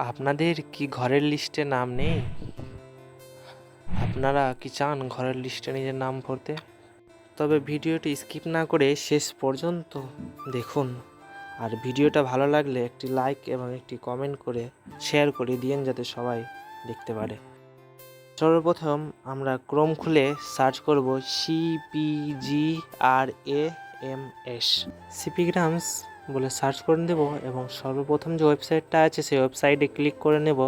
আপনাদের কি ঘরের লিস্টে নাম নেই? আপনারা কি চান ঘরের লিস্টে নিজের নাম ভরতে? তবে ভিডিওটি স্কিপ না করে শেষ পর্যন্ত দেখুন। আর ভিডিওটা ভালো লাগলে একটি লাইক এবং একটি কমেন্ট করে শেয়ার করে দিন যাতে সবাই দেখতে পারে। সর্বপ্রথম আমরা ক্রোম খুলে সার্চ করব CPGRAMS সিপিগ্রামস বলে সার্চ করে দেব এবং সর্বপ্রথম যে ওয়েবসাইটটা আছে সেই ওয়েবসাইটে ক্লিক করে নেব।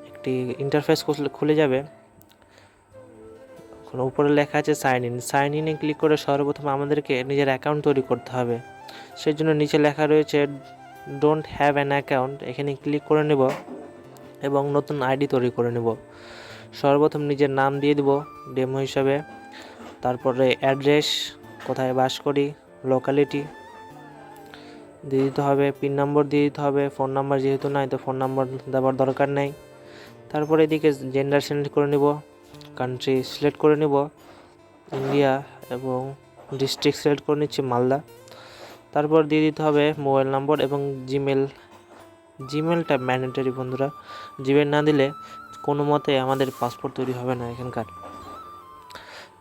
একটি ইন্টারফেস খুলে যাবে। উপরে লেখা আছে সাইন ইনে ক্লিক করে সর্বপ্রথম আমাদেরকে নিজের অ্যাকাউন্ট তৈরি করতে হবে। সেই জন্য নিচে লেখা রয়েছে ডোন্ট হ্যাভ অ্যান অ্যাকাউন্ট, এখানে ক্লিক করে নেব এবং নতুন আইডি তৈরি করে নেব। সর্বপ্রথম নিজের নাম দিয়ে দেব ডেমো হিসাবে, তারপরে অ্যাড্রেস, কোথায় বাস করি, লোকালিটি দিয়ে দিতে হবে, পিন নম্বর দিয়ে দিতে হবে। ফোন নাম্বার যেহেতু নাই তো ফোন নাম্বার দেওয়ার দরকার নেই। তারপরে এদিকে জেন্ডার সিলেক্ট করে নেব, কান্ট্রি সিলেক্ট করে নেব ইন্ডিয়া এবং ডিস্ট্রিক্ট সিলেক্ট করে নিচ্ছি মালদা। তারপর দিয়ে দিতে হবে মোবাইল নম্বর এবং জিমেলটা ম্যান্ডেটরি বন্ধুরা, জিমেল না দিলে কোনো মতে আমাদের পাসপোর্ট তৈরি হবে না এখানকার।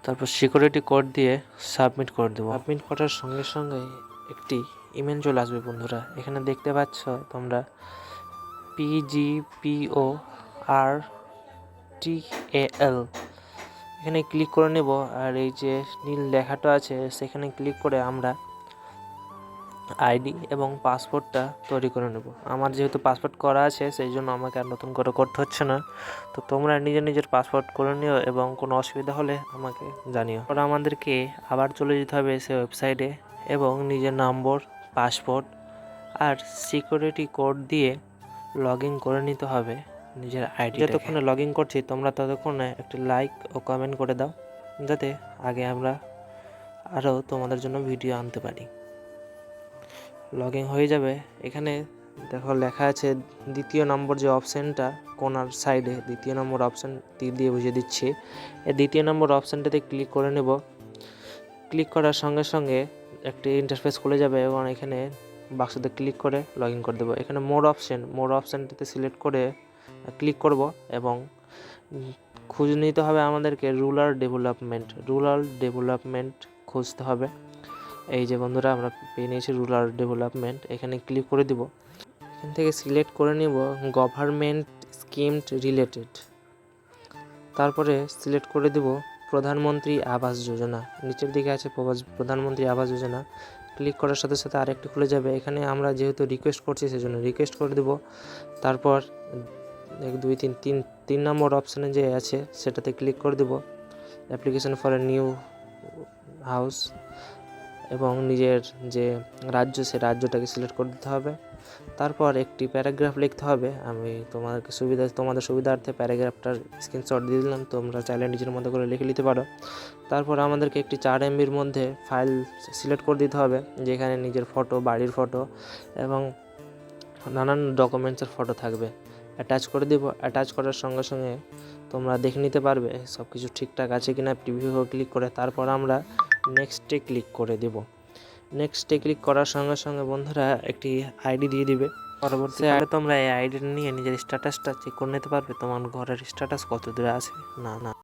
তারপর সিকিউরিটি কোড দিয়ে সাবমিট করে দেবো। সাবমিট করার সঙ্গে সঙ্গে একটি ইমেল চলে আসবে বন্ধুরা। এখানে দেখতে পাচ্ছ তোমরা PGPORTAL, এখানে ক্লিক করে নেব। আর এই যে নীল লেখাটা আছে সেখানে ক্লিক করে আমরা আইডি এবং পাসপোর্টটা তৈরি করে নেব। আমার যেহেতু পাসপোর্ট করা আছে সেই জন্য আমাকে আর নতুন করে করতে হচ্ছে না। তো তোমরা নিজের পাসপোর্ট করে নিও এবং কোনো অসুবিধা হলে আমাকে জানিও। পরে আমাদেরকে আবার চলে যেতে হবে সেই ওয়েবসাইটে এবং নিজের নম্বর, পাসপোর্ট আর সিকিউরিটি কোড দিয়ে লগ ইন করে নিতে হবে নিজের আইডি। যতক্ষণে লগ ইন করছি তোমরা ততক্ষণে একটি লাইক ও কমেন্ট করে দাও যাতে আগে আমরা আরও তোমাদের জন্য ভিডিও আনতে পারি। লগ ইন হয়ে যাবে। এখানে দেখো লেখা আছে দ্বিতীয় নম্বর যে অপশানটা কোনার সাইডে, দ্বিতীয় নম্বর অপশান তীর দিয়ে বুঝিয়ে দিচ্ছি। এই দ্বিতীয় নম্বর অপশানটাতে ক্লিক করে নেব। ক্লিক করার সঙ্গে সঙ্গে একটি ইন্টারফেস খুলে যাবে এবং এখানে বাক্সতে ক্লিক করে লগ ইন করে দেবো। এখানে মোর অপশানটিতে সিলেক্ট করে ক্লিক করব এবং খুঁজে নিতে হবে আমাদেরকে রুরাল ডেভেলপমেন্ট খুঁজতে হবে। এই যে বন্ধুরা আমরা পেয়ে নিয়েছি রুরাল ডেভেলপমেন্ট, এখানে ক্লিক করে দিব। এখান থেকে সিলেক্ট করে নিব গভর্নমেন্ট স্কিম রিলেটেড, তারপরে সিলেক্ট করে দিব প্রধানমন্ত্রী আবাস যোজনা। নিচের দিকে আছে প্রধানমন্ত্রী আবাস যোজনা। ক্লিক করার সাথে সাথে আরেকটি খুলে যাবে। এখানে আমরা যেহেতু রিকোয়েস্ট করছি সেজন্য রিকোয়েস্ট করে দেব। তারপর 1 2 3 3 নম্বর অপশানে যে আছে সেটাতে ক্লিক করে দেব, application for a new house, এবং নিজের যে রাজ্য সে রাজ্যটাকে সিলেক্ট করে দিতে হবে। তারপর একটি প্যারাগ্রাফ লিখতে হবে। আমি তোমাদের সুবিধার্থে প্যারাগ্রাফটার স্ক্রিনশট দিয়ে দিলাম, তোমরা চাইলে নিজের মতো করে লিখে নিতে পারো। তারপর আমাদেরকে একটি 4 MBর মধ্যে ফাইল সিলেক্ট করে দিতে হবে যেখানে নিজের ফটো, বাড়ির ফটো এবং নানান ডকুমেন্টসের ফটো থাকবে। অ্যাটাচ করে দেব। অ্যাটাচ করার সঙ্গে সঙ্গে তোমরা দেখে নিতে পারবে সব কিছু ঠিকঠাক আছে কিনা প্রিভিউ ক্লিক করে। তারপর আমরা নেক্সটে ক্লিক করে দেব। নেক্সটে ক্লিক করার সঙ্গে সঙ্গে বন্ধুরা একটি আইডি দিয়ে দিবে। পরবর্তীকালে তোমরা এই আইডি নিয়ে নিজের স্ট্যাটাসটা চেক করে নিতে পারবে তোমার ঘরের স্ট্যাটাস কত দূরে আছে না।